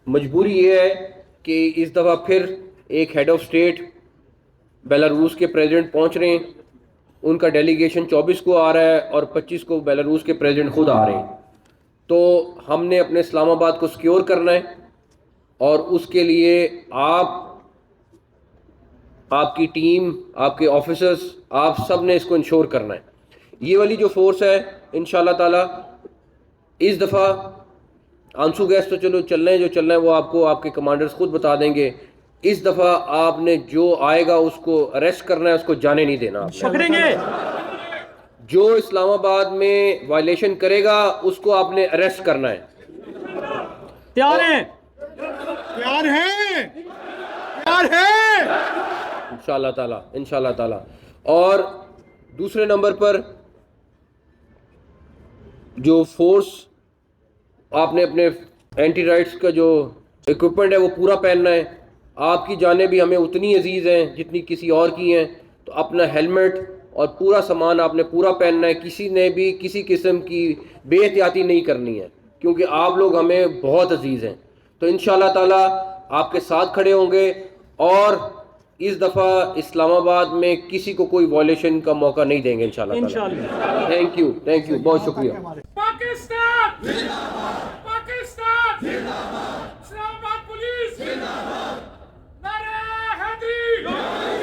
मजबूरी ये है कि इस दफ़ा फिर एक हेड ऑफ स्टेट बेलारूस के प्रेसिडेंट पहुंच रहे हैं। उनका डेलीगेशन 24 को आ रहा है और 25 को बेलारूस के प्रेसिडेंट खुद आ रहे हैं। तो हमने अपने इस्लामाबाद को सिक्योर करना है और उसके लिए आपकी टीम, आपके ऑफिसर्स, आप सब ने इसको इंश्योर करना है। ये वाली जो फोर्स है इंशाल्लाह ताला इस दफ़ा आंसू गैस तो चलो चलना है, जो चलना है वो आपको आपके कमांडर्स खुद बता देंगे। इस दफ़ा आपने जो आएगा उसको अरेस्ट करना है, उसको जाने नहीं देना आपने। पकड़ेंगे। जो इस्लामाबाद में वायलेशन करेगा उसको आपने अरेस्ट करना है। तैयार हैं, तैयार है, तैयार है। इंशाल्लाह ताला। और दूसरे नंबर पर जो फोर्स आपने अपने एंटी राइट्स का जो इक्विपमेंट है वो पूरा पहनना है। आपकी जानें भी हमें उतनी अजीज़ हैं जितनी किसी और की हैं, तो अपना हेलमेट और पूरा सामान आपने पूरा पहनना है। किसी ने भी किसी किस्म की बेहतियाती नहीं करनी है, क्योंकि आप लोग हमें बहुत अजीज़ हैं। तो इंशाल्लाह ताला आपके साथ खड़े होंगे और इस दफ़ा इस्लामाबाद में किसी को कोई वॉयलेशन का मौका नहीं देंगे इंशाल्लाह ताला। थैंक यू, बहुत शुक्रिया। पाकिस्तान जिंदाबाद, पाकिस्तान जिंदाबाद, इस्लामाबाद पुलिस जिंदाबाद, नारे हैदरी।